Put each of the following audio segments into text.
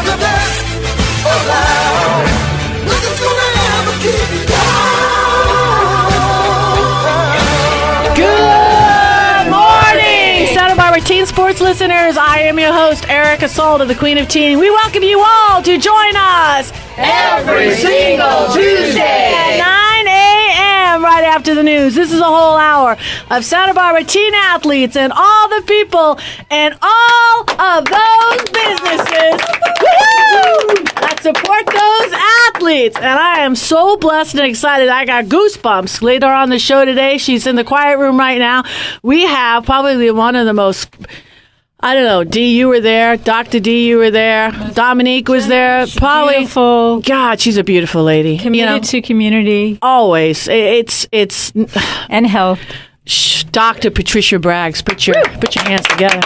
are the best around. Nothing's gonna ever keep you down. Good morning, Santa Barbara Teen Sports listeners. I am your host, Erica Salda, the Queen of Teen. We welcome you all to join us every single Tuesday at 9 a.m. right after the news. This is a whole hour of Santa Barbara teen athletes and all the people and all of those businesses that support those athletes. And I am so blessed and excited. I got goosebumps. Later on the show today, she's in the quiet room right now. We have probably one of the most... I don't know. D, you were there. Dr. D, you were there. Dominique was there. Probably. Beautiful. God, she's a beautiful lady. Committed to community. Always. It's and health. Dr. Patricia Braggs. Put your hands together.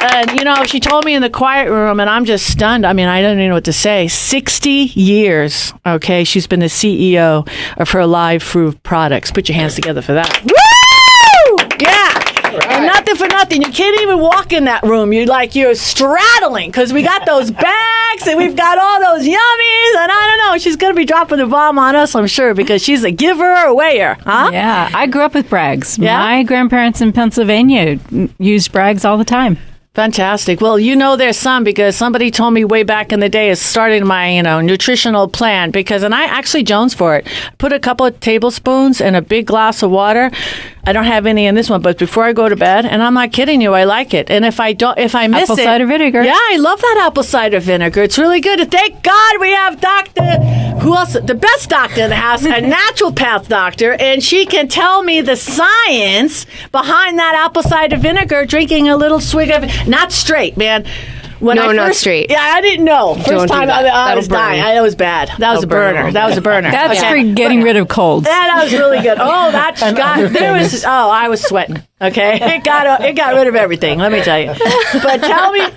And, she told me in the quiet room, and I'm just stunned. I mean, I don't even know what to say. 60 years, okay? She's been the CEO of her live food products. Put your hands together for that. Woo! Yeah. Right. And nothing for nothing. You can't even walk in that room. You're straddling because we got those bags and we've got all those yummies. And I don't know. She's going to be dropping the bomb on us, I'm sure, because she's a giver awayer. Huh? Yeah. I grew up with Braggs. Yeah? My grandparents in Pennsylvania used Braggs all the time. Fantastic. Well, there's some because somebody told me way back in the day is starting my, nutritional plan and I actually jones for it. Put a couple of tablespoons in a big glass of water. I don't have any in this one, but before I go to bed, and I'm not kidding you, I like it. And if I miss apple cider vinegar. Yeah, I love that apple cider vinegar. It's really good. And thank God we have the best doctor in the house, a naturopath doctor, and she can tell me the science behind that apple cider vinegar, drinking a little swig of it. Not straight, man. Not straight. Yeah, I didn't know. First time I was dying. That was bad. That was a burner. That's for getting rid of colds. That was really good. Oh, I was sweating. Okay, it got rid of everything. Let me tell you. But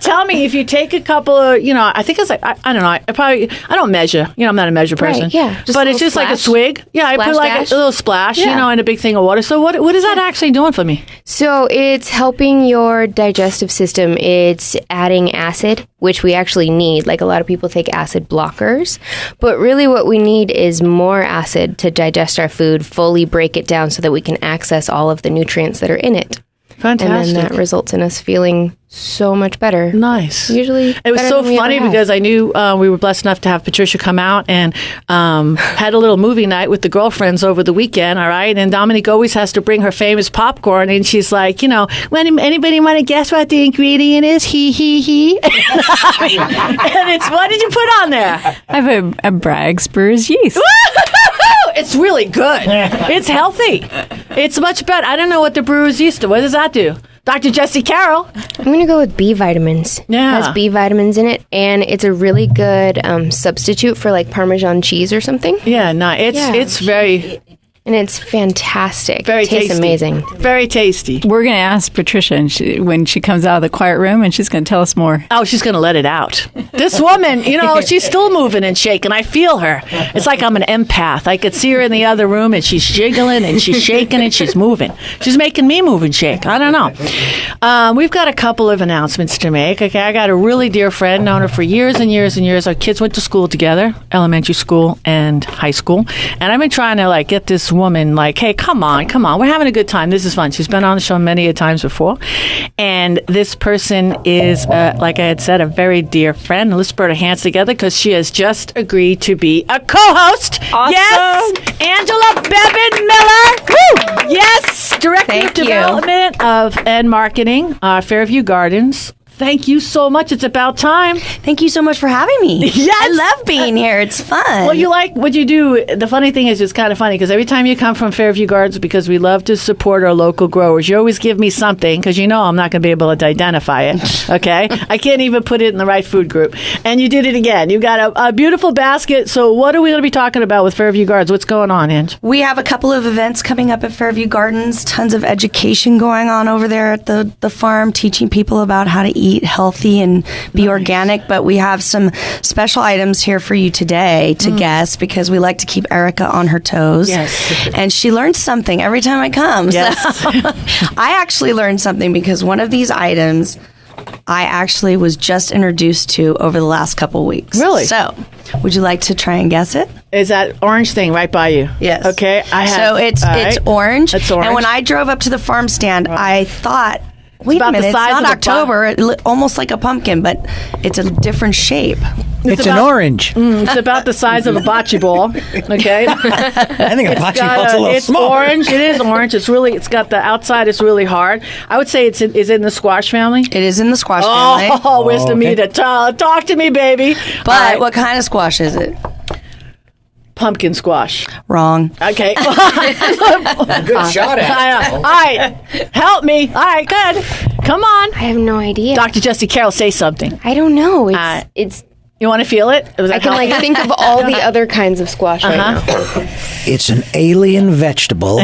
tell me if you take a couple of, I think it's like I don't know. I don't measure. I'm not a measure person. Right, yeah. But it's just splash. Like a swig. Yeah, I put like a little splash. Yeah. In a big thing of water. So what is that actually doing for me? So it's helping your digestive system. It's adding acid, which we actually need. Like a lot of people take acid blockers, but really what we need is more acid to digest our food, fully break it down so that we can access all of the nutrients that are in it. Fantastic. And then that results in us feeling so much better. Nice. Usually it was so funny because I knew we were blessed enough to have Patricia come out and had a little movie night with the girlfriends over the weekend, all right? And Dominique always has to bring her famous popcorn, and she's like, when anybody want to guess what the ingredient is? He. And it's, what did you put on there? I have a Braggs Brewers yeast. It's really good. It's healthy. It's much better. I don't know what the brewer's yeast do. What does that do? Dr. Jessie Carroll. I'm going to go with B vitamins. Yeah. It has B vitamins in it, and it's a really good substitute for like Parmesan cheese or something. Yeah, no, it's very... And it's fantastic. Very tastes tasty. Amazing. Very tasty. We're going to ask Patricia when she comes out of the quiet room, and she's going to tell us more. Oh, she's going to let it out. This woman, she's still moving and shaking. I feel her. It's like I'm an empath. I could see her in the other room, and she's jiggling, and she's shaking, and she's moving. She's making me move and shake. I don't know. We've got a couple of announcements to make. Okay, I got a really dear friend, known her for years and years and years. Our kids went to school together, elementary school and high school. And I've been trying to, get this woman, hey, come on, we're having a good time. This is fun. She's been on the show many a times before. And this person is, like I had said, a very dear friend. Let's put our hands together because she has just agreed to be a co-host. Awesome. Yes, Angela Bevan Miller. Woo! Yes, Director of Development and Marketing, Fairview Gardens. Thank you so much. It's about time. Thank you so much for having me. Yes. I love being here. It's fun. Well, you like what you do. The funny thing is, it's kind of funny because every time you come from Fairview Gardens, because we love to support our local growers, you always give me something because I'm not going to be able to identify it. Okay? I can't even put it in the right food group. And you did it again. You got a beautiful basket. So what are we going to be talking about with Fairview Gardens? What's going on, Ange? We have a couple of events coming up at Fairview Gardens. Tons of education going on over there at the farm, teaching people about how to eat healthy and be organic. But we have some special items here for you today to guess because we like to keep Erica on her toes. Yes. And she learns something every time I come. Yes. So I actually learned something because one of these items I actually was just introduced to over the last couple weeks. Really? So, would you like to try and guess it? Is that orange thing right by you? Yes. Okay. So it's orange. It's orange. And when I drove up to the farm stand, I thought, wait a about the minute, it's size not of a October. Almost like a pumpkin, but it's a different shape. It's an orange. It's about the size of a bocce ball. Okay. I think a bocce ball's a little it's small. orange. It is orange. It's got the outside is really hard. I would say is it in the squash family? It is in the squash family. Oh, wisdom me to talk to me, baby. But All right. what kind of squash is it? Pumpkin squash. Wrong. Okay. Good shot at it. All right. Help me. All right, good. Come on. I have no idea. Dr. Jessie Carroll, say something. I don't know. Uh, It's You want to feel it? I can think of all the other kinds of squash right now. It's an alien vegetable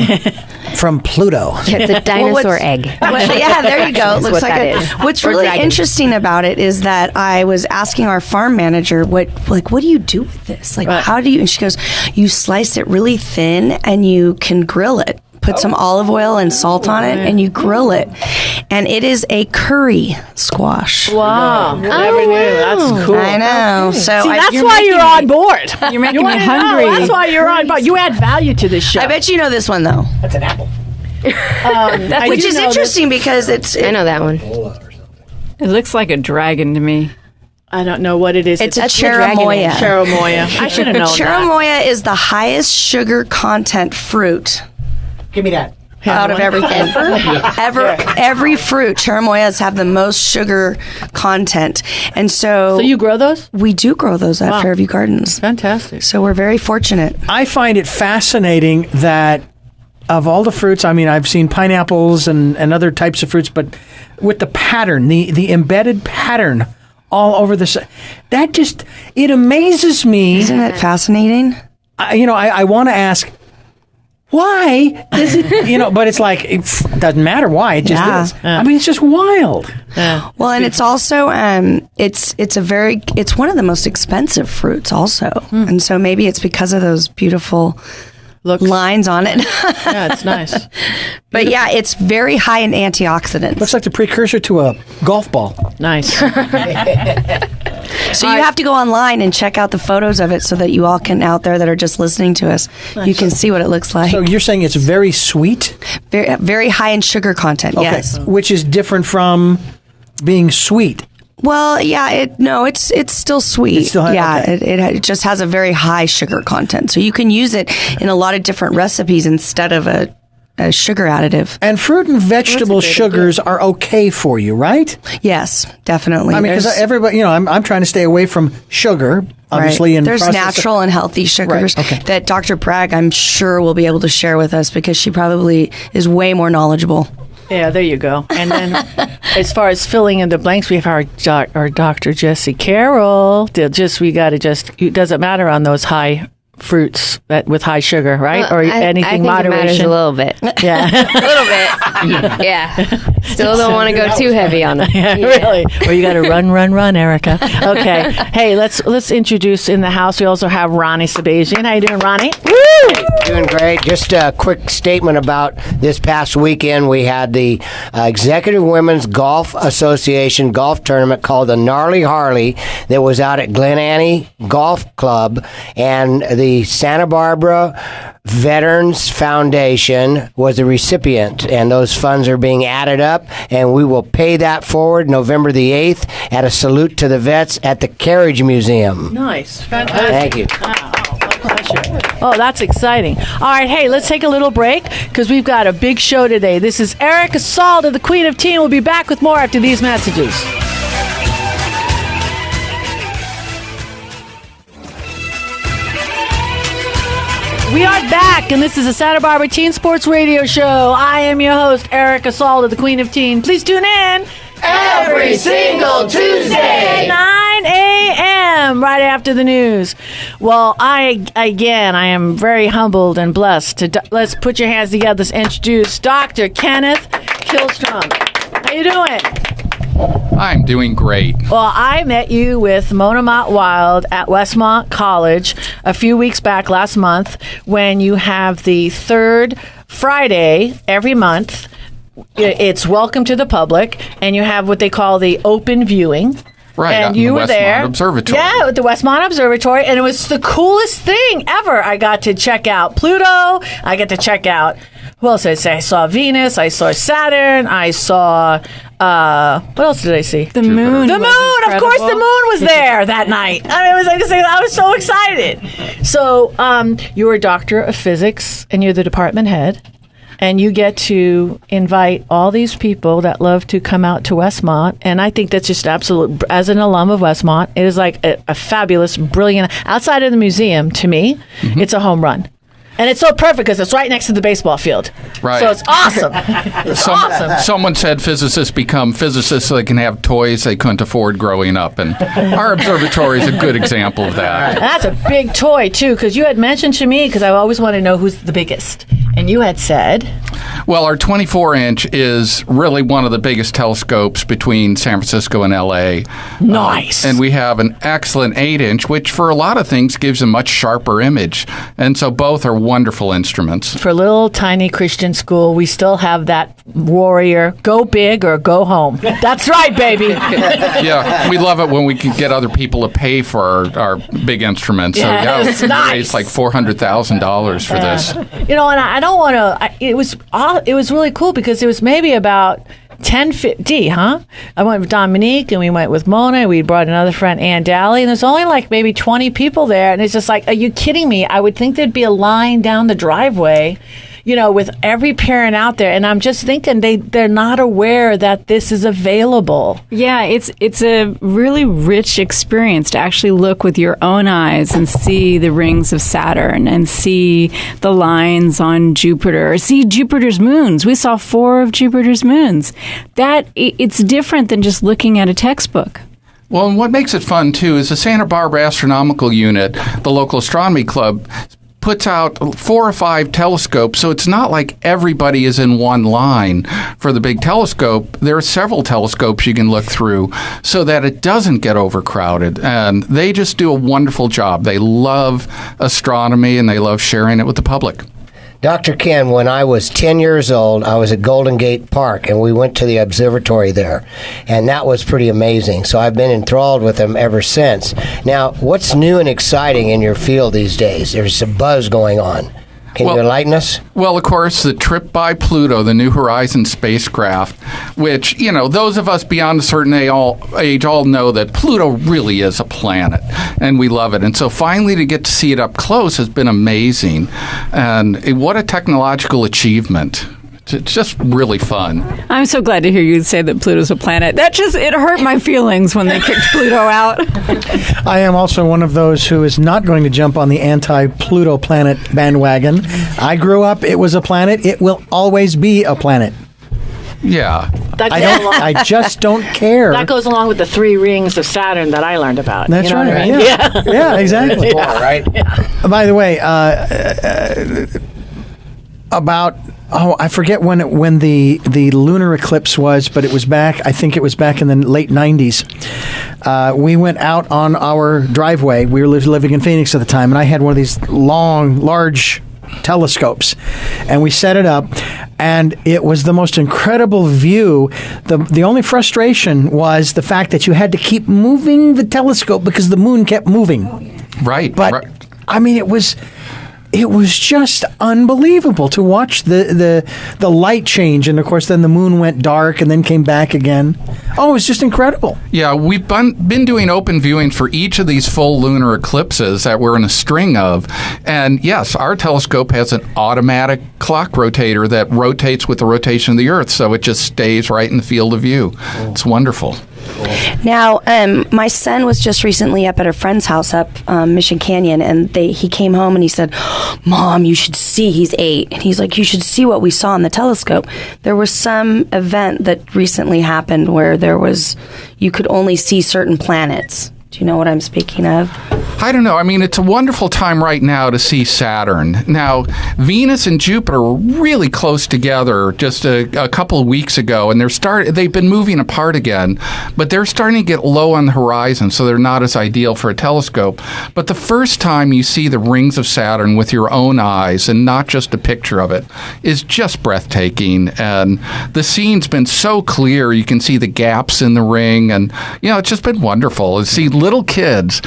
from Pluto. It's a dinosaur egg. Yeah, there you go. It looks what like that it. is. What's Or really dragon. interesting about it is that I was asking our farm manager, what do you do with this? Like, how do you? And she goes, you slice it really thin and you can grill it. Put some olive oil and salt on it, and you grill it. And it is a curry squash. Wow. Never knew. That's cool. I know. So See, that's why you're on board. You're making You me wanna know, hungry. That's why you're on board. You add value to this show. I bet you know this one though, That's an apple. which is interesting because I know that one. It looks like a dragon to me. I don't know what it is. it's a That's the dragon cherimoya. egg. Cherimoya. I should have known that. Cherimoya is the highest sugar content fruit Give me that. out of everything. Every fruit, cherimoyas have the most sugar content, and so So you grow those? we do grow those at Fairview Gardens. Fantastic. So we're very fortunate. I find it fascinating that of all the fruits, I mean, I've seen pineapples and other types of fruits, but with the pattern, the embedded pattern all over that just, it amazes me. Isn't it fascinating? I want to ask, why does it, but it's like, it doesn't matter why, it just is. I mean, it's just wild. Well, and it's also it's one of the most expensive fruits also, and so maybe it's because of those beautiful lines on it. Yeah, it's nice. But yeah, it's very high in antioxidants. Looks like the precursor to a golf ball. Nice. So you have to go online and check out the photos of it so that you all can, out there that are just listening to us, you can see what it looks like. So you're saying it's very sweet? Very, very high in sugar content, yes. Which is different from being sweet. Well, yeah, it's still sweet. It still has- it just has a very high sugar content. So you can use it in a lot of different recipes instead of a sugar additive. And fruit and vegetable sugars are okay for you, right? Yes, definitely. I mean, because everybody, I'm trying to stay away from sugar, obviously. Right. And there's processed- natural and healthy sugars Right, okay. that Dr. Bragg, I'm sure, will be able to share with us because she probably is way more knowledgeable. Yeah, there you go. And then as far as filling in the blanks, we have our Dr. Jessie Carroll. It doesn't matter on those high fruits with high sugar, right? Or anything I think moderation. It matters a little bit. Yeah. A little bit. Yeah. Still don't want to go too heavy on it. Yeah, really. Or you got to run, Erica. Okay. Hey, let's introduce in the house. We also have Ronnie Sabazian. How you doing, Ronnie? Woo! Doing great. Just a quick statement about this past weekend. We had the Executive Women's Golf Association golf tournament called the Gnarly Harley that was out at Glen Annie Golf Club, and the Santa Barbara Veterans Foundation was the recipient, and those funds are being added up, and we will pay that forward November the 8th at a salute to the vets at the Carriage Museum. Nice. Fantastic. Thank you. My pleasure. Oh, that's exciting. All right, hey, let's take a little break because we've got a big show today. This is Erica Salda, the Queen of Teen. We'll be back with more after these messages. We are back, and this is the Santa Barbara Teen Sports Radio Show. I am your host, Erica Salda, the Queen of Teen. Please tune in Every single Tuesday. 9 a.m. right after the news. Well, I am very humbled and blessed. Let's put your hands together. Let's introduce Dr. Kenneth Kihlstrom. How you doing? I'm doing great. Well, I met you with Mona Mott Wild at Westmont College a few weeks back last month when you have the third Friday every month it's welcome to the public, and you have what they call the open viewing. Right, and you were there. Observatory. Yeah, at the Westmont Observatory, and it was the coolest thing ever. I got to check out Pluto. I got to check out, who else did I say? I saw Venus. I saw Saturn. I saw, what else did I see? The moon. The moon! Of course, the moon was there that night. I mean, I was so excited. So, you're a doctor of physics, and you're the department head. And you get to invite all these people that love to come out to Westmont. And I think that's just absolute, as an alum of Westmont, it is like a fabulous, brilliant, outside of the museum, to me, it's a home run. And it's so perfect because it's right next to the baseball field. Right. So it's awesome. It's awesome. Someone said physicists become physicists so they can have toys they couldn't afford growing up. And our observatory is a good example of that. And that's a big toy, too, because you had mentioned to me, because I always want to know who's the biggest. And you had said... Well, our 24-inch is really one of the biggest telescopes between San Francisco and L.A. Nice. And we have an excellent 8-inch, which for a lot of things gives a much sharper image. And so both are wonderful instruments. For a little tiny Christian school, we still have that warrior, go big or go home. That's right, baby. Yeah, we love it when we can get other people to pay for our big instruments. So, Yes, we nice. raised like $400,000 for this. You know, and I don't want to, it was really cool because it was maybe about 10:50, huh? I went with Dominique and we went with Mona. We brought another friend, Ann Daly, and there's only like maybe 20 people there. And it's just like, are you kidding me? I would think there'd be a line down the driveway, you know, with every parent out there. And I'm just thinking they're not aware that this is available. Yeah, it's a really rich experience to actually look with your own eyes and see the rings of Saturn and see the lines on Jupiter, see Jupiter's moons. We saw 4 of Jupiter's moons. It's different than just looking at a textbook. Well, and what makes it fun, too, is the Santa Barbara Astronomical Unit, the local astronomy club, puts out 4 or 5 telescopes, so it's not like everybody is in one line for the big telescope. There are several telescopes you can look through so that it doesn't get overcrowded, and they just do a wonderful job. They love astronomy, and they love sharing it with the public. Dr. Ken, when I was 10 years old, I was at Golden Gate Park, and we went to the observatory there, and that was pretty amazing. So I've been enthralled with them ever since. Now, what's new and exciting in your field these days? There's a buzz going on. Can you enlighten us? Well, of course, the trip by Pluto, the New Horizons spacecraft, which, you know, those of us beyond a certain age all know that Pluto really is a planet, and we love it. And so finally to get to see it up close has been amazing. And what a technological achievement. It's just really fun. I'm so glad to hear you say that Pluto's a planet. It hurt my feelings when they kicked Pluto out. I am also one of those who is not going to jump on the anti-Pluto planet bandwagon. I grew up, it was a planet. It will always be a planet. Yeah. I just don't care. That goes along with the 3 rings of Saturn that I learned about. That's you know right. What I mean? Yeah. Yeah, exactly. Cool, right? Yeah. By the way, I forget when the lunar eclipse was, but it was back, I think it was back in the late 90s. We went out on our driveway. We were living in Phoenix at the time, and I had one of these large telescopes, and we set it up, and it was the most incredible view. The only frustration was the fact that you had to keep moving the telescope because the moon kept moving. Right. But, right. I mean, it was just unbelievable to watch the light change, and of course then the moon went dark and then came back again. Oh, it was just incredible. Yeah, we've been doing open viewing for each of these full lunar eclipses that we're in a string of. And yes, our telescope has an automatic clock rotator that rotates with the rotation of the Earth, so it just stays right in the field of view. It's wonderful. Now, my son was just recently up at a friend's house up Mission Canyon, and he came home and he said, "Mom, you should see," he's 8, and he's like, "You should see what we saw in the telescope." There was some event that recently happened where you could only see certain planets. Do you know what I'm speaking of? I don't know. I mean, it's a wonderful time right now to see Saturn. Now, Venus and Jupiter were really close together just a couple of weeks ago, and they've been moving apart again, but they're starting to get low on the horizon, so they're not as ideal for a telescope. But the first time you see the rings of Saturn with your own eyes and not just a picture of it is just breathtaking. And the scene's been so clear. You can see the gaps in the ring, and, it's just been wonderful to see little kids,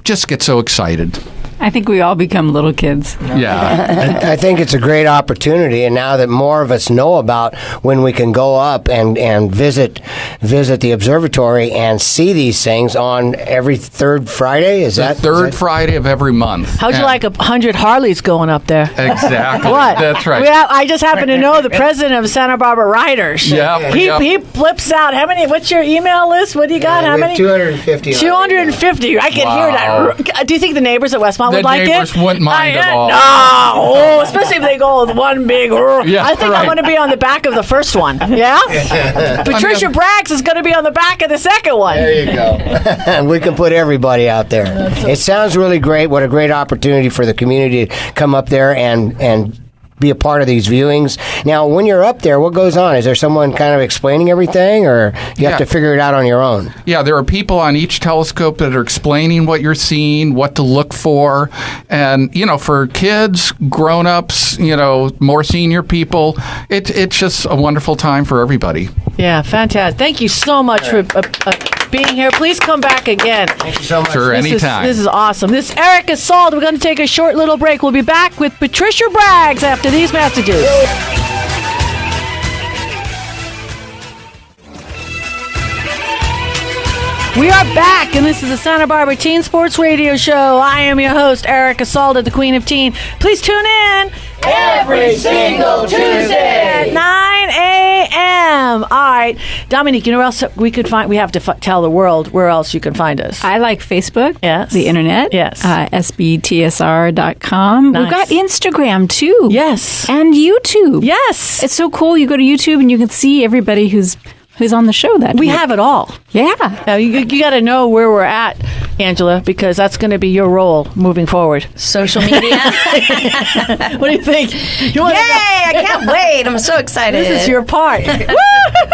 just get so excited. I think we all become little kids. Yeah. I think it's a great opportunity, and now that more of us know about when we can go up and visit the observatory and see these things on every third Friday. Is that third Friday of every month? How'd you like 100 Harleys going up there? Exactly. What? That's right. I just happen to know the president of Santa Barbara Riders. Yeah. He flips out. How many? What's your email list? What do you got? How many? 250. 250. I can hear that. Do you think the neighbors at Westmont would like it? The neighbors wouldn't mind at all. No, especially if they go with one big. Yeah, I think I'm going to be on the back of the first one. Yeah. Patricia Braggs is going to be on the back of the second one. There you go. And we can put everybody out there. It sounds really great. What a great opportunity for the community to come up there and be a part of these viewings. Now, when you're up there, what goes on? Is there someone kind of explaining everything, or you have to figure it out on your own? Yeah, there are people on each telescope that are explaining what you're seeing, what to look for. And, for kids, grown-ups, more senior people, it's just a wonderful time for everybody. Yeah, fantastic. Thank you so much for being here. Please come back again. Thank you so much. Sure, anytime. This is awesome. This is Erica Salda. We're going to take a short little break. We'll be back with Patricia Braggs after these messages. We are back, and this is the Santa Barbara Teen Sports Radio Show. I am your host, Erica Salda, the Queen of Teen. Please tune in every single Tuesday at 9 a.m. All right, Dominique, you know where else we could find? We have to tell the world where else you can find us. I like Facebook, yes, the internet, yes, sbtsr.com. Nice. We've got Instagram too, yes, and YouTube. Yes, it's so cool. You go to YouTube and you can see everybody who's on the show that we week. have it all. Yeah. Now, you got to know where we're at, Angela, because that's going to be your role moving forward. Social media. What do you think? Yay! I can't wait. I'm so excited. This is your part. Woo-hoo-hoo!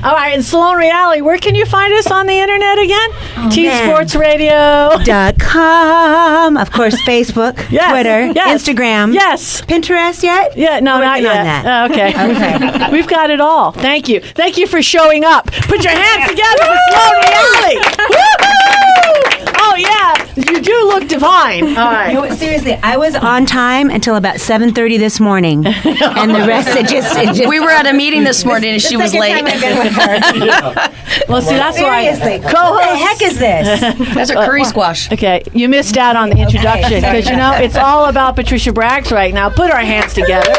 All right, and Sloane Reali, where can you find us on the internet again? TeenSportsRadio.com. Of course, Facebook, Twitter, Instagram. Yes. Pinterest yet? Yeah, no, not yet. On that. Okay. We've got it all. Thank you. Thank you for showing up. Put your hands together for Sloane Reali. Woo-hoo! Oh, yeah. You do look divine. All right. No, seriously, I was on time until about 7:30 this morning. And the rest, it just we were at a meeting this morning and she was late. Well, see, that's seriously. why. Co-host. What the heck is this? That's a curry squash. Okay, you missed out on the introduction because, it's all about Patricia Braggs right now. Put our hands together.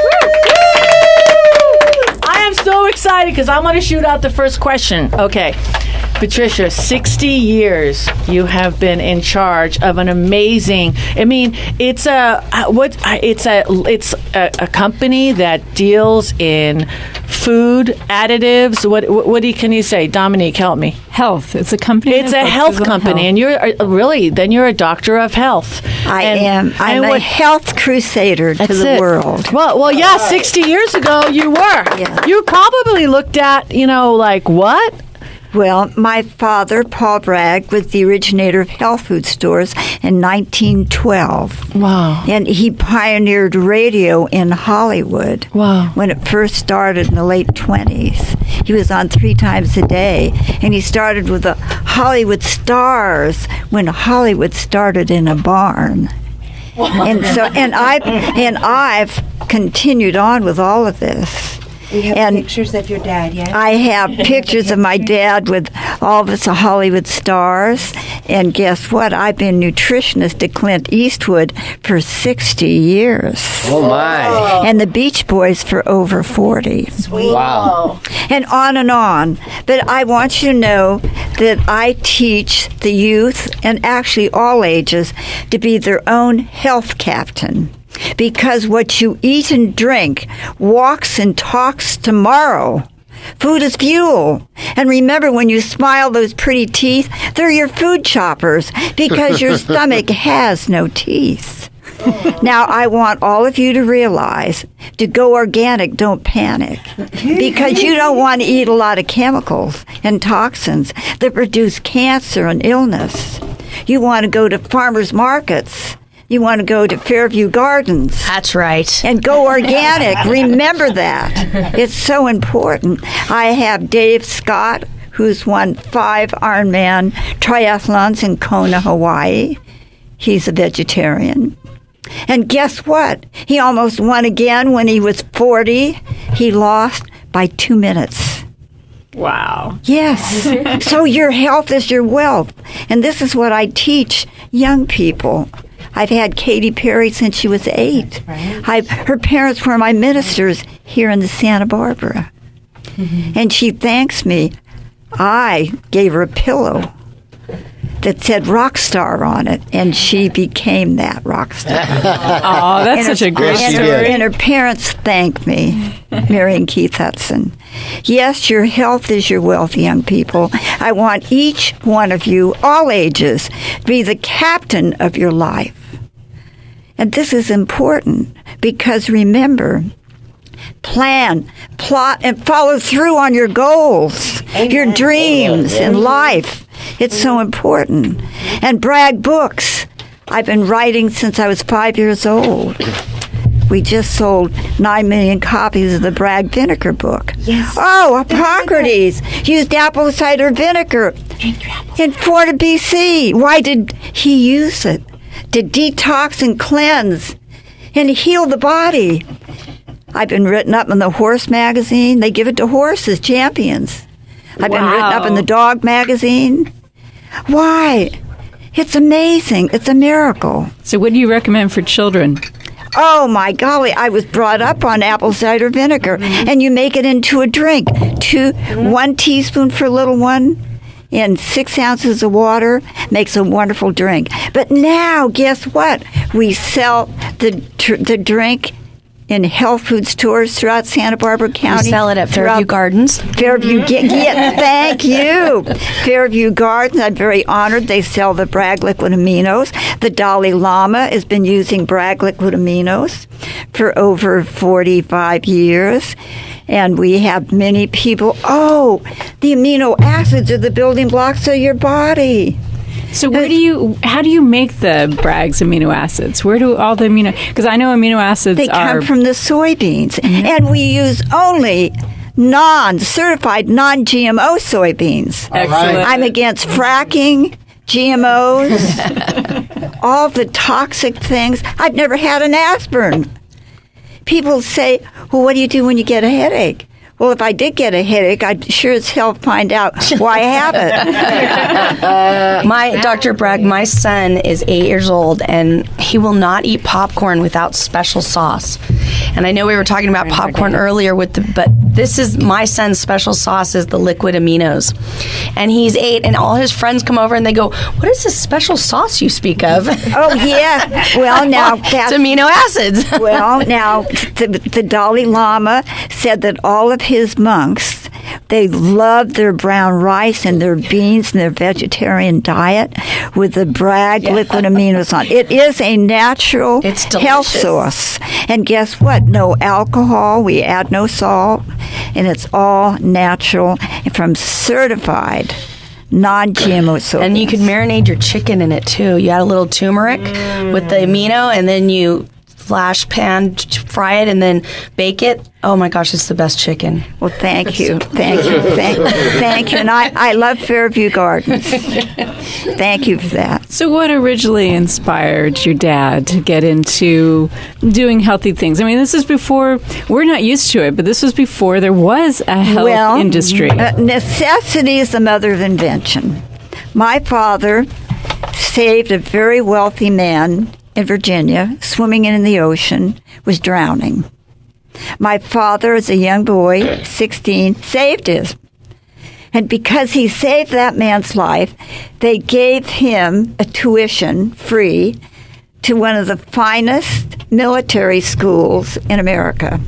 I am so excited because I'm going to shoot out the first question. Okay. Patricia, 60 years you have been in charge of an amazing. I mean, it's a company that deals in food additives. What can you say, Dominique? Help me. Health. It's a company. It's a health company, and you're you're a doctor of health. I'm a health crusader to the world. Well, yeah. 60 years ago, you were. Yeah. You probably looked at, like what? Well, my father, Paul Bragg, was the originator of health food stores in 1912. Wow. And he pioneered radio in Hollywood. Wow. When it first started in the late 20s. He was on 3 times a day. And he started with the Hollywood Stars when Hollywood started in a barn. Wow. And I've continued on with all of this. You have pictures of your dad, yeah? I have pictures of my dad with all of us Hollywood stars. And guess what? I've been nutritionist to Clint Eastwood for 60 years. Oh, my. And the Beach Boys for over 40. Sweet. Wow. And on and on. But I want you to know that I teach the youth, and actually all ages, to be their own health captain. Because what you eat and drink walks and talks tomorrow. Food is fuel. And remember, when you smile, those pretty teeth, they're your food choppers because your stomach has no teeth. Now, I want all of you to realize, to go organic, don't panic. Because you don't want to eat a lot of chemicals and toxins that produce cancer and illness. You want to go to farmers markets. You want to go to Fairview Gardens. That's right. And go organic. Remember that. It's so important. I have Dave Scott, who's won 5 Ironman triathlons in Kona, Hawaii. He's a vegetarian. And guess what? He almost won again when he was 40. He lost by 2 minutes. Wow. Yes. So your health is your wealth. And this is what I teach young people. I've had Katy Perry since she was 8. Her parents were my ministers here in the Santa Barbara. And she thanks me. I gave her a pillow that said rock star on it, and she became that rock star. Oh, that's such a great story. And her parents thank me, Mary and Keith Hudson. Yes, your health is your wealth, young people. I want each one of you, all ages, to be the captain of your life. And this is important because remember, plan, plot, and follow through on your goals, your dreams in life. It's so important. And brag books. I've been writing since I was 5 years old. We just sold 9 million copies of the Bragg vinegar book. Yes. Oh, Hippocrates used apple cider vinegar in Florida, BC. Why did he use it? To detox and cleanse and heal the body. I've been written up in the Horse magazine. They give it to horses, champions. I've been written up in the Dog magazine. Why? It's amazing. It's a miracle. So what do you recommend for children? Oh, my golly. I was brought up on apple cider vinegar. And you make it into a drink. 1 teaspoon for a little one and 6 ounces of water makes a wonderful drink. But now, guess what? We sell the drink in health food stores throughout Santa Barbara County. We sell it at Fairview Gardens. Fairview, thank you. Fairview Gardens, I'm very honored. They sell the Bragg Liquid Aminos. The Dalai Lama has been using Bragg Liquid Aminos for over 45 years. And we have many people, the amino acids are the building blocks of your body. So how do you make the Bragg's amino acids? Where do all the because I know amino acids They come from the soybeans. Mm-hmm. And we use only certified non-GMO soybeans. Excellent. I'm against fracking, GMOs, all the toxic things. I've never had an aspirin. People say, well, what do you do when you get a headache? Well, if I did get a headache, I'd sure as hell find out why I have it. Dr. Bragg, my son is 8 years old, and he will not eat popcorn without special sauce. And I know we were talking about popcorn earlier, but this is my son's special sauce is the liquid aminos. And he's 8, and all his friends come over and they go, what is this special sauce you speak of? Oh, yeah. Well, now it's amino acids. Well, now the Dalai Lama said that all of his monks, they love their brown rice and their beans and their vegetarian diet with the Bragg liquid aminos on. It is a natural health source. And guess what? No alcohol. We add no salt. And it's all natural from certified non-GMO sources. And you could marinate your chicken in it, too. You add a little turmeric with the amino, and then you flash pan fry it and then bake it. Oh my gosh, it's the best chicken. Well, thank you. Thank you. And I love Fairview Gardens. Thank you for that. So what originally inspired your dad to get into doing healthy things? I mean, this is before, we're not used to it, but this was before there was a health industry. Necessity is the mother of invention. My father saved a very wealthy man in Virginia, swimming in the ocean, was drowning. My father, as a young boy, 16, saved his. And because he saved that man's life, they gave him a tuition free to one of the finest military schools in America.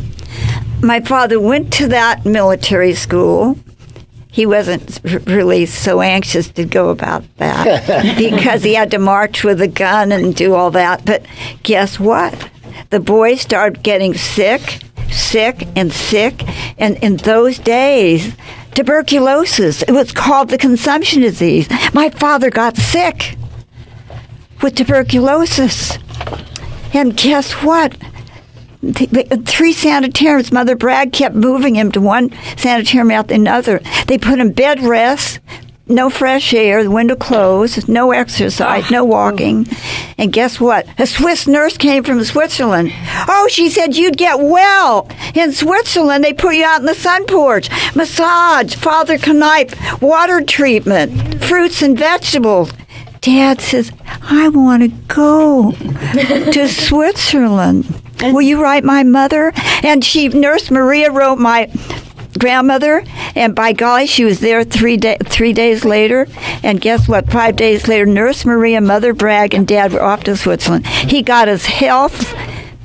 my father went to that military school. He wasn't really so anxious to go about that because he had to march with a gun and do all that. But guess what? The boys started getting sick. And in those days, tuberculosis, it was called the consumption disease. My father got sick with tuberculosis. And guess what? 3 sanitariums. Mother Bragg kept moving him to one sanitarium after another. They put him bed rest, no fresh air, the window closed, no exercise, no walking. And guess what? A Swiss nurse came from Switzerland. Oh, she said, you'd get well. In Switzerland, they put you out in the sun porch. Massage, Father Knipe, water treatment, fruits and vegetables. Dad says, I want to go to Switzerland. Will you write my mother? And Nurse Maria wrote my grandmother, and by golly, she was there 3 days later. And guess what? 5 days later, Nurse Maria, Mother Bragg, and Dad were off to Switzerland. He got his health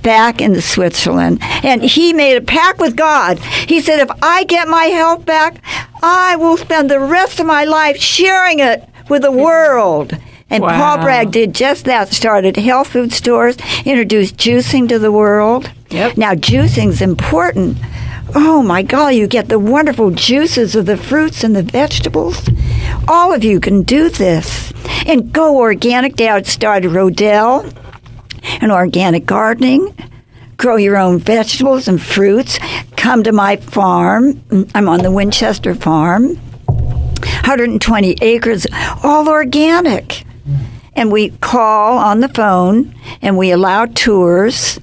back into Switzerland, and he made a pact with God. He said, if I get my health back, I will spend the rest of my life sharing it with the world. And Wow. Paul Bragg did just that, started health food stores, introduced juicing to the world. Yep. Now, juicing's important. Oh, my God, you get the wonderful juices of the fruits and the vegetables. All of you can do this. And go organic. Dad started Rodell and organic gardening. Grow your own vegetables and fruits. Come to my farm. I'm on the Winchester farm. 120 acres, all organic. And we call on the phone, and we allow tours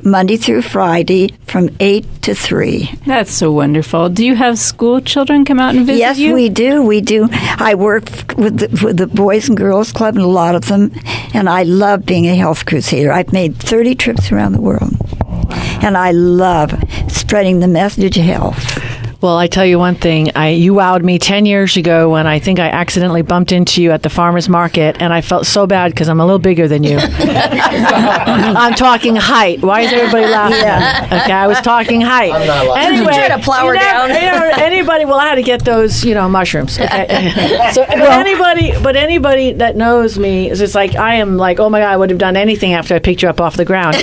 Monday through Friday from 8 to 3. That's so wonderful. Do you have school children come out and visit Yes, you? we do. We do. I work with the Boys and Girls Club and a lot of them, and I love being a health crusader. I've made 30 trips around the world, and I love spreading the message of health. Well, I tell you one thing. You wowed me 10 years ago when I think I accidentally bumped into you at the farmer's market, and I felt so bad because I'm a little bigger than you. I'm talking height. Why is everybody laughing? Yeah. Okay, I was talking height. I'm not laughing. Anyway, Try to plow her down. Anybody will how to get those, mushrooms. Okay? So, but anybody that knows me is just like, I am like, oh my God, I would have done anything after I picked you up off the ground.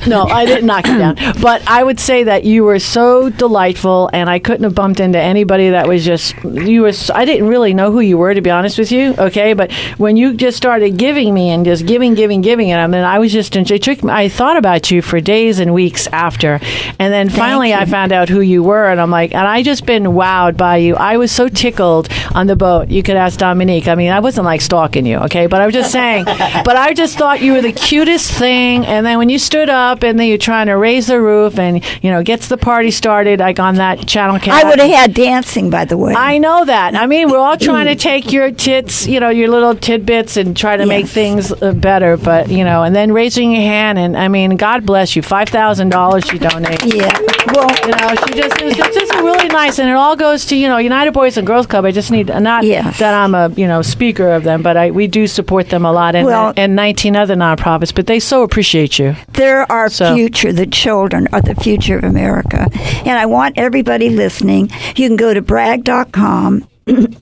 No, I didn't knock you down. But I would say that you were so delightful, and I couldn't have bumped into anybody that was just, I didn't really know who you were, to be honest with you, okay? But when you just started giving me and just giving, and I mean, I was just, I thought about you for days and weeks after. And then finally I found out who you were, and I'm like, and I just been wowed by you. I was so tickled on the boat. You could ask Dominique. I mean, I wasn't like stalking you, okay? But I was just saying, but I just thought you were the cutest thing. And then when you stood up and then you're trying to raise the roof and, gets the party started, like on that channel cat. I would have had dancing, by the way. I know that. I mean, we're all trying to take your tits, your little tidbits and try to make things better. But, and then raising your hand. And, I mean, God bless you. $5,000 you donate. Yeah. Well, it's just really nice. And it all goes to, United Boys and Girls Club. I just need, not that I'm a, speaker of them, but we do support them a lot. And 19 other nonprofits. But they so appreciate you. They're our future. The children are the future of America. And I want everybody listening, you can go to bragg.com and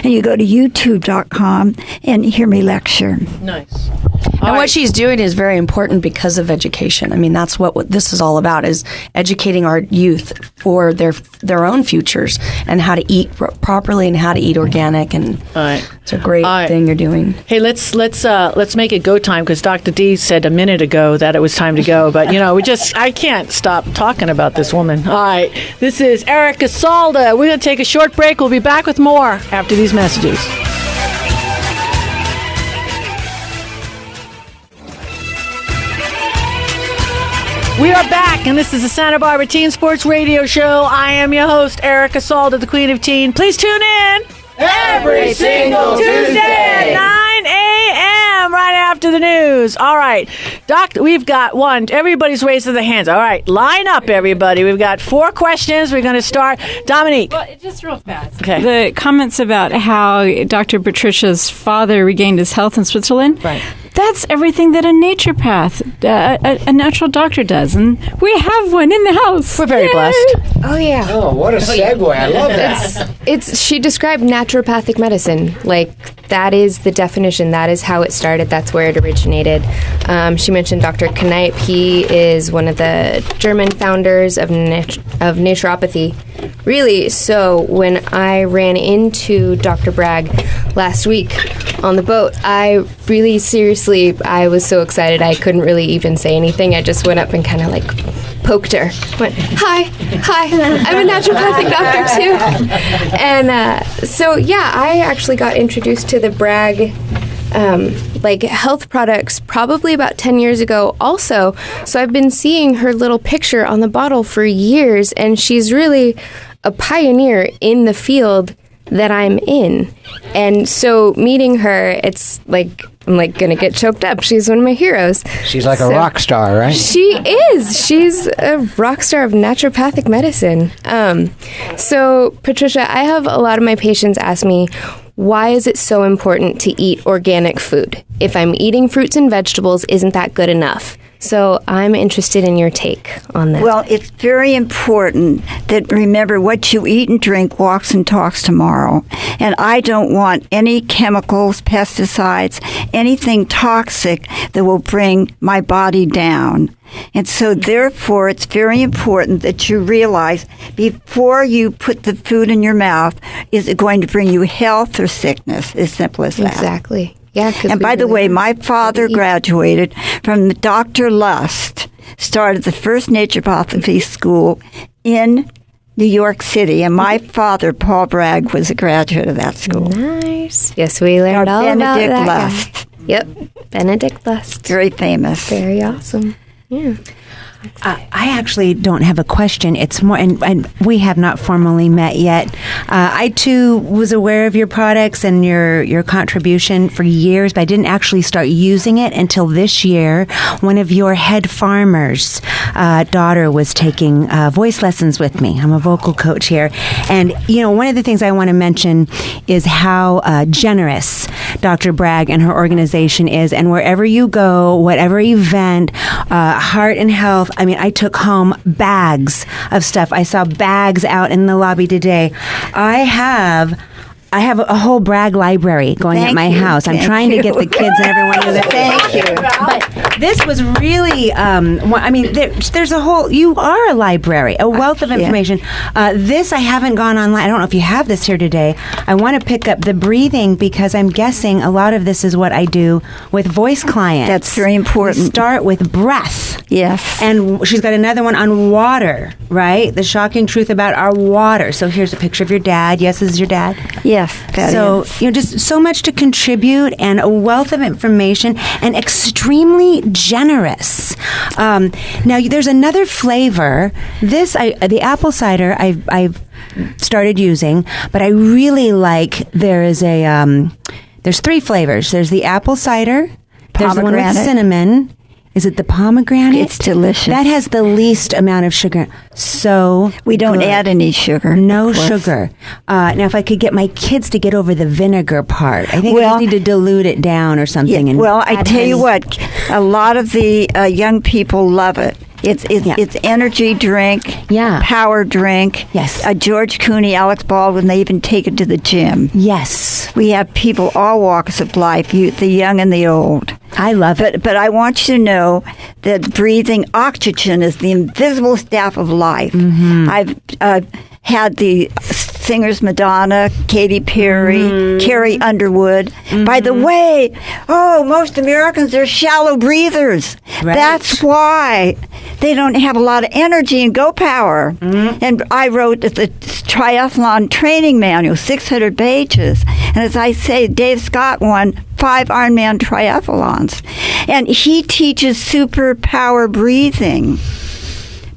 you go to youtube.com and hear me lecture. Nice. And what she's doing is very important because of education. I mean, that's what this is all about, is educating our youth for their own futures and how to eat properly and how to eat organic. And it's a great thing you're doing. Hey, let's make it go time, because Dr. D said a minute ago that it was time to go. But, I can't stop talking about this woman. All right. This is Erica Salda. We're going to take a short break. We'll be back with more after these messages. We are back, and this is the Santa Barbara Teen Sports Radio Show. I am your host, Erica Salda, the Queen of Teen. Please tune in every single Tuesday, 9 a.m., right after the news. All right, Doctor, we've got one. Everybody's raising their hands. All right, line up, everybody. We've got 4 questions. We're going to start. Dominique. Well, just real fast. Okay. The comments about how Dr. Patricia's father regained his health in Switzerland. Right. that's everything that a naturopath, a natural doctor does. And we have one in the house. We're very blessed. Oh, yeah. Oh, what a segue. I love that. She described naturopathic medicine. Like, that is the definition. That is how it started. That's where it originated. She mentioned Dr. Kenneth. He is one of the German founders of naturopathy. Really, so when I ran into Dr. Bragg last week on the boat, I really seriously, I was so excited I couldn't really even say anything. I just went up and kind of like poked her. Went, hi, I'm a naturopathic doctor too. And so yeah, I actually got introduced to the Bragg health products probably about 10 years ago also. So I've been seeing her little picture on the bottle for years, and she's really a pioneer in the field that I'm in. And so meeting her, it's like, I'm like going to get choked up. She's one of my heroes. She's like a rock star, right? She is. She's a rock star of naturopathic medicine. So Patricia, I have a lot of my patients ask me, why is it so important to eat organic food? If I'm eating fruits and vegetables, isn't that good enough? So I'm interested in your take on that. Well, it's very important that remember what you eat and drink walks and talks tomorrow. And I don't want any chemicals, pesticides, anything toxic that will bring my body down. And so therefore, it's very important that you realize before you put the food in your mouth, is it going to bring you health or sickness? As simple as that. Exactly. Yeah, and by the way, my father graduated from Dr. Lust, started the first naturopathy school in New York City, and my father, Paul Bragg, was a graduate of that school. Nice. Yes, we learned all about that. Lust. Yep, Benedict Lust. Very famous. Very awesome. Yeah. I actually don't have a question. It's more, and we have not formally met yet. I too was aware of your products and your contribution for years, but I didn't actually start using it until this year. One of your head farmers' daughter was taking voice lessons with me. I'm a vocal coach here, and one of the things I want to mention is how generous Dr. Bragg and her organization is, and wherever you go, whatever event, Heart and Health. I mean, I took home bags of stuff. I saw bags out in the lobby today. I have a whole Bragg library going at my house. I'm trying to get the kids and everyone to Thank you. But this was really, there's a whole, you are a library, a wealth of information. This, I haven't gone online. I don't know if you have this here today. I want to pick up the breathing because I'm guessing a lot of this is what I do with voice clients. That's very important. We start with breath. Yes. And she's got another one on water, right? The shocking truth about our water. So here's a picture of your dad. Yes, this is your dad. Yes. So, just so much to contribute and a wealth of information and extremely generous. Now, there's another flavor. The apple cider I've started using, but I really like, there's three flavors. There's the apple cider. There's the one with cinnamon. Is it the pomegranate? It's delicious. That has the least amount of sugar. So we don't add any sugar. No sugar. Now, if I could get my kids to get over the vinegar part, I think we just need to dilute it down or something. Yeah, well, I tell you what, a lot of the young people love it. It's energy drink, power drink. Yes. George Clooney, Alex Baldwin, they even take it to the gym. Yes. We have people all walks of life, the young and the old. I love it. But I want you to know that breathing oxygen is the invisible staff of life. Mm-hmm. I've had the singers Madonna, Katy Perry, Carrie Underwood. Mm-hmm. By the way, most Americans are shallow breathers. Right. That's why they don't have a lot of energy and go power. Mm-hmm. And I wrote the triathlon training manual, 600 pages. And as I say, Dave Scott won 5 Ironman triathlons. And he teaches superpower breathing.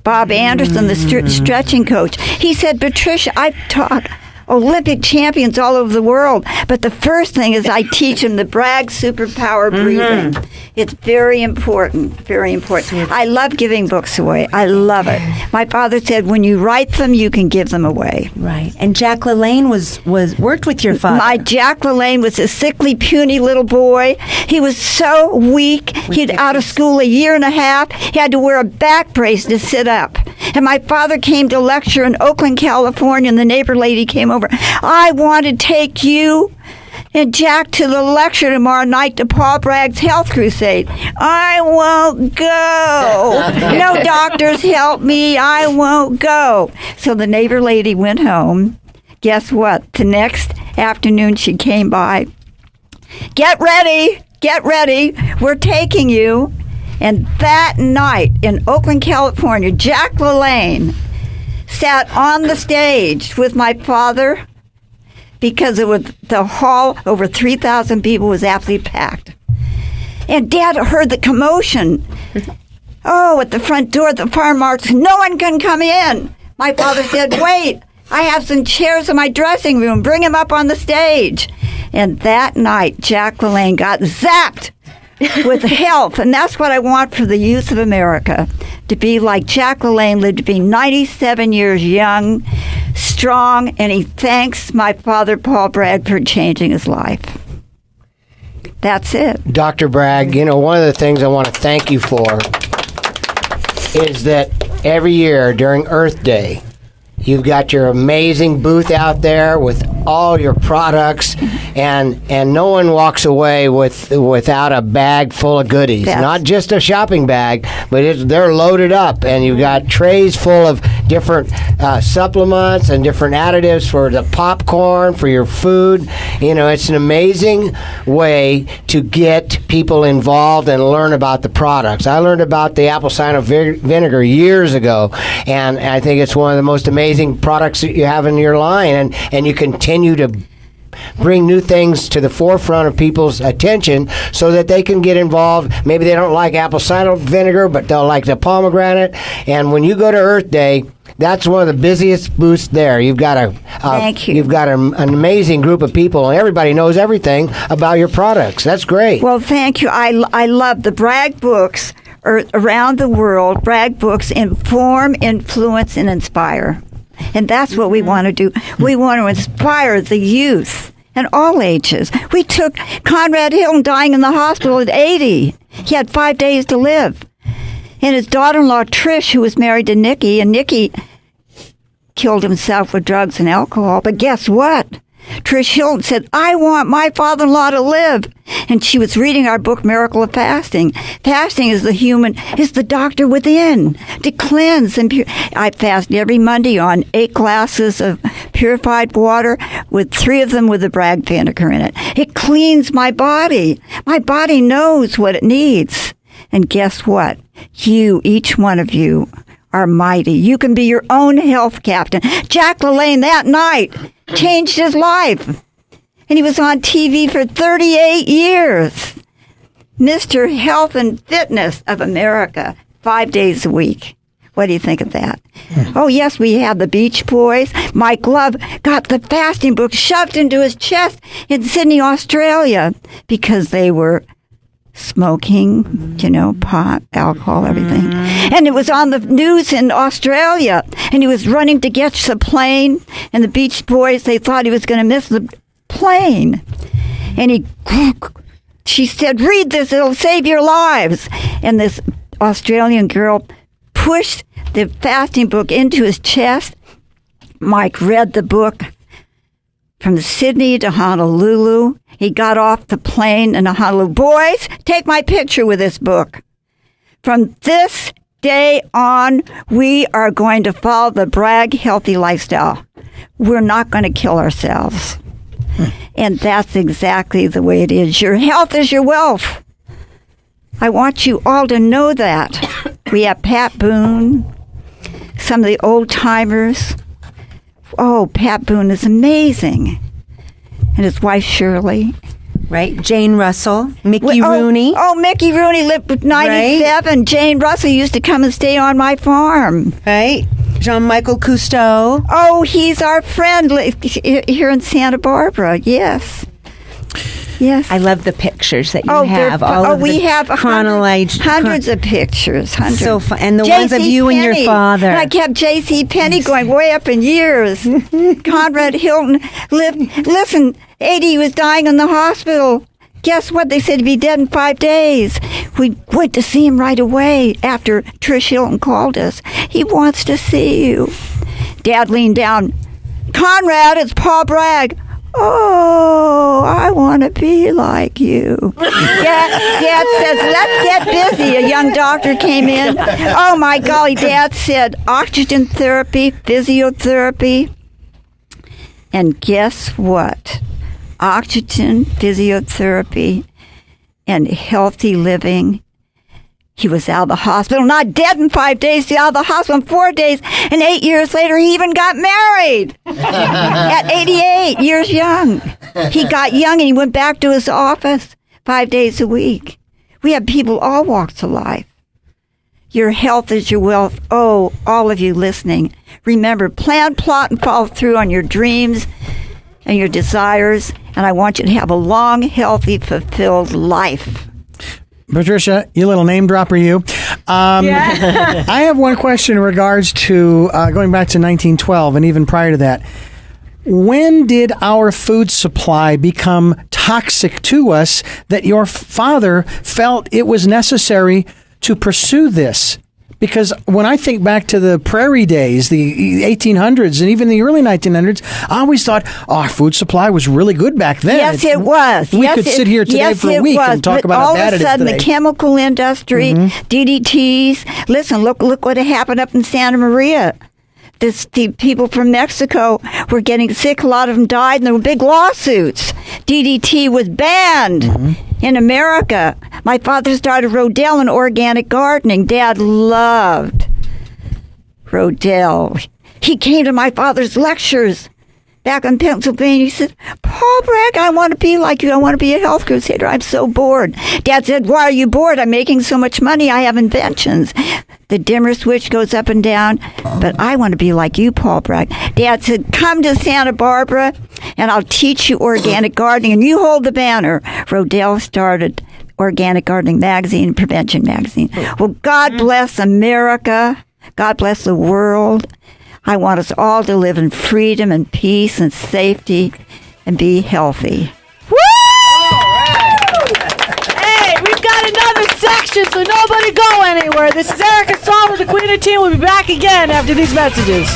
Bob Anderson, the stretching coach, he said, Patricia, I've taught Olympic champions all over the world. But the first thing is I teach them the Bragg superpower breathing. It's very important, very important. I love giving books away. I love it. My father said, when you write them, you can give them away. Right. And Jack LaLanne worked with your father. My Jack LaLanne was a sickly, puny little boy. He was so weak. He'd out of school a year and a half. He had to wear a back brace to sit up. And my father came to lecture in Oakland, California, and the neighbor lady came over. I want to take you and Jack to the lecture tomorrow night to Paul Bragg's health crusade. I won't go. No doctors help me. I won't go. So the neighbor lady went home. Guess what? The next afternoon she came by. Get ready. Get ready. We're taking you. And that night in Oakland, California, Jack LaLanne sat on the stage with my father, because it was the hall, over 3,000 people, was absolutely packed. And Dad heard the commotion. At the front door, the farm marks, no one can come in. My father said, wait, I have some chairs in my dressing room. Bring him up on the stage. And that night, Jack LaLanne got zapped with health. And that's what I want for the youth of America, to be like Jack LaLanne lived to be 97 years young, strong, and he thanks my father, Paul Bragg, for changing his life. That's it. Dr. Bragg, one of the things I want to thank you for is that every year during Earth Day, you've got your amazing booth out there with all your products, and no one walks away without a bag full of goodies. Yes. Not just a shopping bag, but they're loaded up, and you've got trays full of different supplements and different additives for the popcorn, for your food. It's an amazing way to get people involved and learn about the products. I learned about the apple cider vinegar years ago, and I think it's one of the most amazing products that you have in your line, and you continue to bring new things to the forefront of people's attention so that they can get involved. Maybe they don't like apple cider vinegar, but they'll like the pomegranate. And when you go to Earth Day, that's one of the busiest booths there. You've got Thank you. You've got an amazing group of people, and everybody knows everything about your products. That's great. Well, thank you. I love the Bragg books around the world. Bragg books inform, influence, and inspire. And that's what we want to do. We want to inspire the youth and all ages. We took Conrad Hilton dying in the hospital at 80. He had 5 days to live. And his daughter-in-law, Trish, who was married to Nikki, and Nikki killed himself with drugs and alcohol. But guess what? Trish Hilton said, I want my father-in-law to live. And she was reading our book, Miracle of Fasting. Fasting is the doctor within, to cleanse. And I fast every Monday on 8 glasses of purified water, with 3 of them with the Bragg vinegar in it. It cleans my body. My body knows what it needs. And guess what? Each one of you, are mighty. You can be your own health captain. Jack LaLanne that night changed his life. And he was on TV for 38 years. Mr. Health and Fitness of America, 5 days a week. What do you think of that? Oh, yes, we have the Beach Boys. Mike Love got the fasting book shoved into his chest in Sydney, Australia, because they were smoking, pot, alcohol, everything. And it was on the news in Australia, and he was running to catch the plane, and the Beach Boys, they thought he was going to miss the plane. And she said, read this, it'll save your lives. And this Australian girl pushed the fasting book into his chest. Mike read the book from Sydney to Honolulu. He got off the plane in Honolulu. Boys, take my picture with this book. From this day on, we are going to follow the Bragg healthy lifestyle. We're not going to kill ourselves. And that's exactly the way it is. Your health is your wealth. I want you all to know that. We have Pat Boone, some of the old timers. Oh, Pat Boone is amazing. And his wife, Shirley. Right. Jane Russell. Mickey Rooney. Oh, Mickey Rooney lived with 97. Right. Jane Russell used to come and stay on my farm. Right. Jean-Michael Cousteau. Oh, he's our friend here in Santa Barbara. Yes. Yes. I love the pictures that you have. We have hundreds of pictures. Hundreds. So fun. And the ones of you and your father. And I kept J.C. Penney going way up in years. Conrad Hilton listen, 80, he was dying in the hospital. Guess what? They said he'd be dead in 5 days. We went to see him right away after Trish Hilton called us. He wants to see you. Dad leaned down. Conrad, it's Paul Bragg. Oh, I want to be like you. Dad says, let's get busy. A young doctor came in. Oh, my golly, Dad said, oxygen therapy, physiotherapy. And guess what? Oxygen, physiotherapy, and healthy living. He was out of the hospital, not dead in 5 days, he was out of the hospital in 4 days, and 8 years later, he even got married at 88 years young. He got young and he went back to his office 5 days a week. We have people all walks of life. Your health is your wealth. Oh, all of you listening, remember, plan, plot, and follow through on your dreams and your desires, and I want you to have a long, healthy, fulfilled life. Patricia, you little name dropper, you. I have one question in regards to going back to 1912 and even prior to that. When did our food supply become toxic to us that your father felt it was necessary to pursue this? Because when I think back to the prairie days, the 1800s, and even the early 1900s, I always thought, our food supply was really good back then. Yes, it was. We could sit here today for a week and talk about how bad it is today. All of a sudden, the chemical industry, DDTs. Listen, look what happened up in Santa Maria. The people from Mexico were getting sick. A lot of them died, and there were big lawsuits. DDT was banned in America. My father started Rodell in organic gardening. Dad loved Rodell. He came to my father's lectures back in Pennsylvania. He said, Paul Bragg, I want to be like you. I want to be a health crusader. I'm so bored. Dad said, why are you bored? I'm making so much money. I have inventions. The dimmer switch goes up and down, but I want to be like you, Paul Bragg. Dad said, come to Santa Barbara, and I'll teach you organic gardening, and you hold the banner. Rodell started Organic Gardening Magazine, Prevention Magazine. Well, God bless America. God bless the world. I want us all to live in freedom and peace and safety and be healthy. Woo! Hey, we've got another section, so nobody go anywhere. This is Erica Salda, the Queen of Teen. We'll be back again after these messages.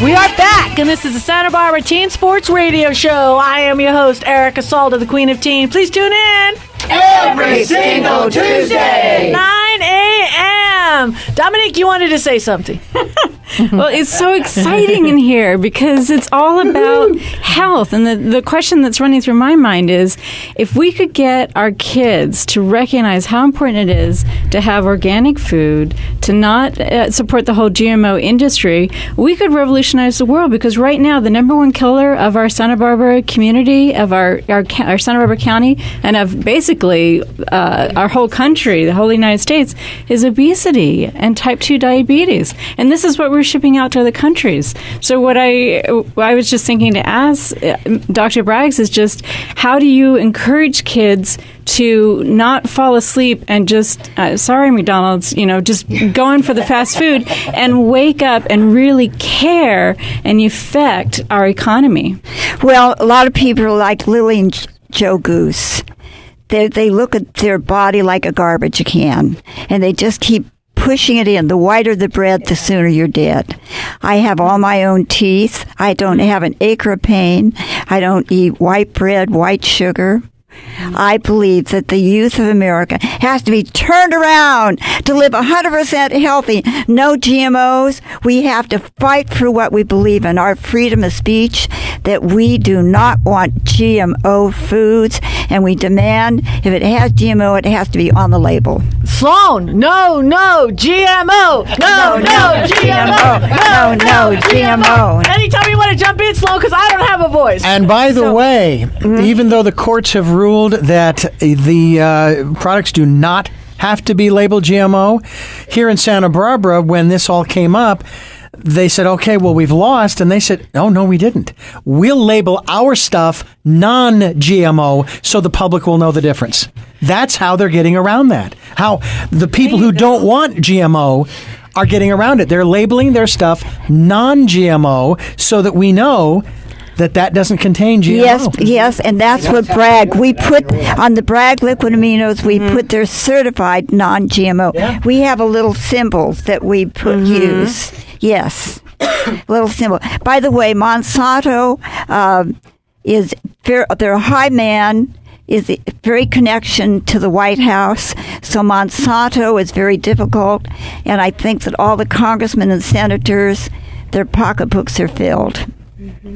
We are back, and this is the Santa Barbara Teen Sports Radio Show. I am your host, Erica Salda, the Queen of Teen. Please tune in every single Tuesday, 9 a.m. Dominique, you wanted to say something. Well, it's so exciting in here because it's all about health. And the question that's running through my mind is, if we could get our kids to recognize how important it is to have organic food, to not support the whole GMO industry, we could revolutionize the world. Because right now, the number one killer of our Santa Barbara community, of our Santa Barbara County, and of basically our whole country, the whole United States, is obesity and type 2 diabetes. And this is what we're shipping out to other countries. So what I was just thinking to ask Dr. Braggs is just, how do you encourage kids to not fall asleep and just, sorry, McDonald's, just going for the fast food, and wake up and really care and affect our economy? Well, a lot of people are like Lily and Joe Goose. They look at their body like a garbage can, and they just keep pushing it in. The whiter the bread, the sooner you're dead. I have all my own teeth. I don't have an acre of pain. I don't eat white bread, white sugar. I believe that the youth of America has to be turned around to live 100% healthy. No GMOs. We have to fight for what we believe in, our freedom of speech, that we do not want GMO foods, and we demand if it has GMO, it has to be on the label. Sloane, no GMO. No GMO. No GMO. Anytime you want to jump in, Sloane, because I don't have a voice. boys. And by the way, even though the courts have ruled that the products do not have to be labeled GMO, here in Santa Barbara, when this all came up, they said, okay, well, we've lost. And they said, oh, no, we didn't. We'll label our stuff non-GMO so the public will know the difference. That's how they're getting around that. How the people who don't want GMO are getting around it. They're labeling their stuff non-GMO so that we know that doesn't contain GMO. Yes, and that's what Bragg. We put on the Bragg liquid aminos. We put their certified non-GMO. Yeah. We have a little symbols that we use. Yes, little symbol. By the way, Monsanto is their high man is very connection to the White House. So Monsanto is very difficult, and I think that all the congressmen and senators, their pocketbooks are filled.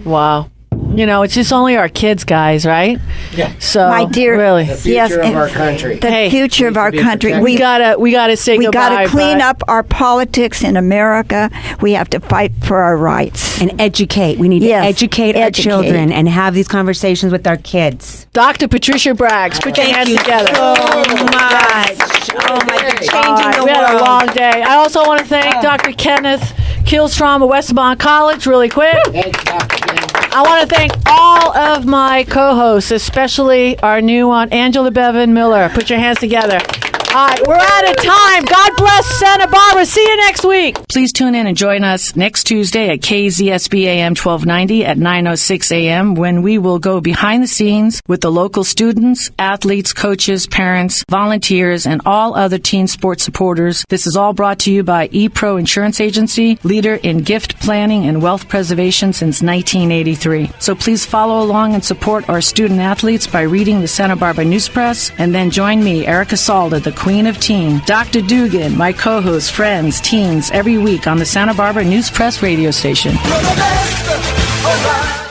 Wow. You know, it's just only our kids, guys, right? Yeah. So, my dear, really, the future of our country. The future of our country. We gotta say we goodbye. We gotta clean up our politics in America. We have to fight for our rights and educate. We need to educate our children and have these conversations with our kids. Dr. Patricia Braggs, put your hands together. So much. Oh my God, changing the world. We had a long day. I also want to thank Dr. Kenneth Kihlstrom of Westmont College, really quick. I want to thank all of my co-hosts, especially our new one, Angela Bevan Miller. Put your hands together. All right, we're out of time. God bless Santa Barbara. See you next week. Please tune in and join us next Tuesday at KZSB AM 1290 at 9:06 a.m. when we will go behind the scenes with the local students, athletes, coaches, parents, volunteers, and all other teen sports supporters. This is all brought to you by ePro Insurance Agency, leader in gift planning and wealth preservation since 1983. So please follow along and support our student athletes by reading the Santa Barbara News Press, and then join me, Erica Salda, the Queen of Teen, Dr. Dugan, my co-host, friends, teens, every week on the Santa Barbara News Press radio station. You're the best. All right.